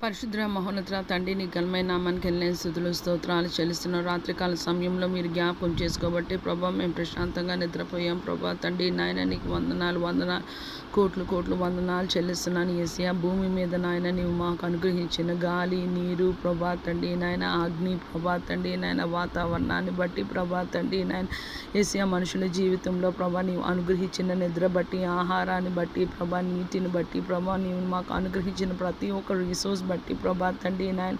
పరిశుద్ధ మహోన్నత తండ్రి నీ ఘనమైన నామానికి వెళ్ళిన స్తుతులు స్తోత్రాలు చెల్లిస్తున్నాం. రాత్రికాల సమయంలో మీరు జ్ఞాపకం చేసుకోబట్టి ప్రభా మేము ప్రశాంతంగా నిద్రపోయాం. ప్రభా తండ్రి నాయన నీకు వందనాలు కోట్లు వందనాలు చెల్లిస్తున్నాను. యేసయ్య భూమి మీద నాయన నీవు మాకు అనుగ్రహించిన గాలి నీరు ప్రభా తండ్రి నాయన అగ్ని ప్రభా తండ్రి నాయన వాతావరణాన్ని బట్టి ప్రభా తండ్రి నాయన యేసయ్య మనుషుల జీవితంలో ప్రభా నీవు అనుగ్రహించిన నిద్ర బట్టి ఆహారాన్ని బట్టి ప్రభా నీటిని బట్టి ప్రభా నీవు మాకు అనుగ్రహించిన ప్రతి ఒక్క రిసోర్స్ బట్టి ప్రభా తండ్రి నాయన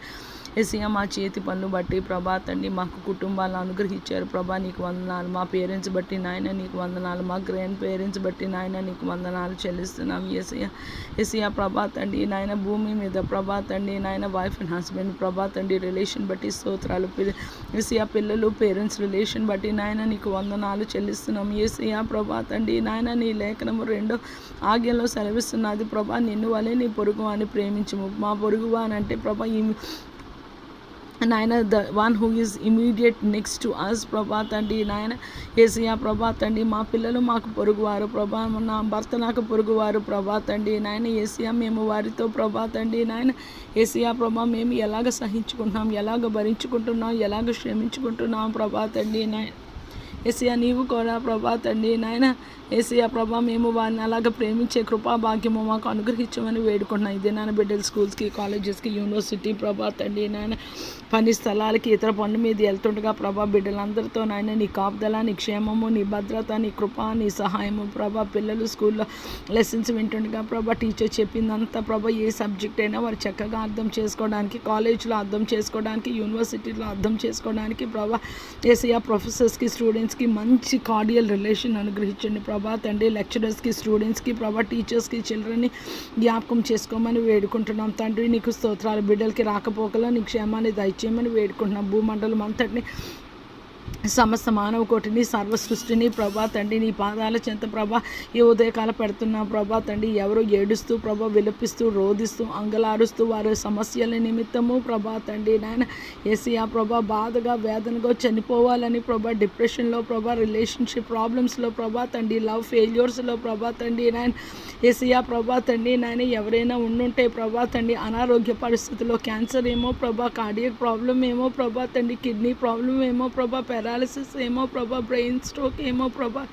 యేసయ్య మా చేతి పనులు బట్టి ప్రభా తండ్రి మాకు కుటుంబాలను అనుగ్రహించారు. ప్రభా నీకు వందనాలు. మా పేరెంట్స్ బట్టి నాయన నీకు వందనాలు. మా గ్రాండ్ పేరెంట్స్ బట్టి నాయన నీకు వందనాలు చెల్లిస్తున్నాం. యేసయ్య ప్రభా తండ్రి నాయన భూమి మీద ప్రభా తండ్రి నాయన వైఫ్ అండ్ హస్బెండ్ ప్రభా తండ్రి రిలేషన్ బట్టి స్తోత్రాలు. యేసయ్య పిల్లలు పేరెంట్స్ రిలేషన్ బట్టి నాయన నీకు వందనాలు చెల్లిస్తున్నాం. యేసయ్య ప్రభా తండ్రి నాయన నీ లేఖనము 2వ ఆజ్ఞలో సెలవిస్తున్నది ప్రభా నిన్ను వలె నీ పొరుగు అని ప్రేమించము. మా పొరుగు అని అంటే ప్రభా నాయన the one who is immediate next to us Prabha తండ్రి నాయన యేసయ్య ప్రభా తండ్రి మా పిల్లలు మాకు పొరుగువారు ప్రభా, నా భర్త నాకు పొరుగువారు ప్రభా తండ్రి నాయన యేసయ్య మేము వారితో ప్రభా తండ్రి నాయన యేసయ్య ప్రభా మేము ఎలాగ సహించుకుంటున్నాం, ఎలాగ భరించుకుంటున్నాం, ఎలాగ శ్రమించుకుంటున్నాం ప్రభా తండ్రి నాయన యేసయ్య నీవు కూడా ప్రభా తండ్రి నాయన యేసయ్య ప్రభా మేము వారిని అలాగ ప్రేమించే కృపా భాగ్యము మాకు అనుగ్రహించమని వేడుకుంటున్నాం. ఇదే నాన్న బిడ్డలు స్కూల్స్కి కాలేజెస్కి యూనివర్సిటీ ప్రభా తండ్రి నాయన పని స్థలాలకి ఇతర పనుల మీద వెళ్తుండగా ప్రభా బిడ్డలందరితో నాయన నీ కాపుదల నీ క్షేమము నీ భద్రత నీ కృప నీ సహాయము ప్రభా పిల్లలు స్కూల్లో లెసన్స్ వింటుండగా ప్రభా టీచర్ చెప్పిందంతా ప్రభా ఏ సబ్జెక్ట్ అయినా వారు చక్కగా అర్థం చేసుకోవడానికి, కాలేజ్లో అర్థం చేసుకోవడానికి, యూనివర్సిటీలో అర్థం చేసుకోవడానికి ప్రభా యేసయ్య ప్రొఫెసర్స్కి స్టూడెంట్స్కి మంచి కార్డియల్ రిలేషన్ అనుగ్రహించండి ప్రభా తండ్రి. లెక్చరర్స్కి స్టూడెంట్స్కి ప్రభా టీచర్స్కి చిల్డ్రన్ని జ్ఞాపకం చేసుకోమని వేడుకుంటున్నాం తండ్రి. నీకు స్తోత్రాలు. బిడ్డలకి రాకపోకలో నీ క్షేమాన్ని దయచేయమని వేడుకుంటున్నాం. భూమండలం అంతటిని సమస్త మానవ కోటిని సర్వ సృష్టిని ప్రభా తండ్రి నీ పాదాల చెంత ప్రభా ఈ ఉదయకాల పెడుతున్నాం ప్రభా తండ్రి. ఎవరో ఏడుస్తూ ప్రభా విలపిస్తూ రోధిస్తూ అంగలారుస్తూ వారి సమస్యల నిమిత్తము ప్రభా తండ్రి నాయన యేసయ్య ప్రభా బాధగా వేదనగా చనిపోవాలని ప్రభా డిప్రెషన్లో ప్రభా రిలేషన్షిప్ ప్రాబ్లమ్స్లో ప్రభా తండ్రి లవ్ ఫెయిల్యూర్స్లో ప్రభా తండ్రి నాయన యేసయ్య ప్రభా తండ్రి నాయన ఎవరైనా ఉండుంటే ప్రభా తండ్రి అనారోగ్య పరిస్థితుల్లో క్యాన్సర్ ఏమో ప్రభా, కార్డియక్ ప్రాబ్లం ఏమో ప్రభా తండ్రి, కిడ్నీ ప్రాబ్లం ఏమో ప్రభా, పెరాలిసిస్ ఏమో ప్రభా, బ్రెయిన్ స్ట్రోక్ ఏమో ప్రభా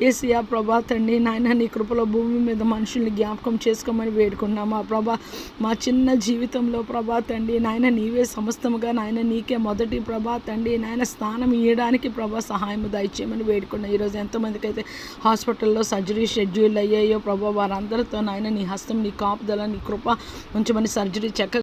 యేసయ్య ప్రభా తండ్రి నాయన నీ కృపలో భూమి మీద మనుషుల్ని జ్ఞాపకం చేసుకోమని వేడుకున్నాము. ఆ ప్రభా మా చిన్న జీవితంలో ప్రభా తండ్రి నాయన నీవే సమస్తముగా నాయన నీకే మొదటి ప్రభా తండ్రి నాయన స్థానం ఇవ్వడానికి ప్రభా సహాయం దయచేయమని వేడుకున్నాం. ఈరోజు ఎంతమందికి అయితే హాస్పిటల్లో సర్జరీ షెడ్యూల్ అయ్యాయో ప్రభా వారందరితో నాయన నీ హస్తం నీ కాపుదల నీ కృప ఉంచమని సర్జరీ చక్కగా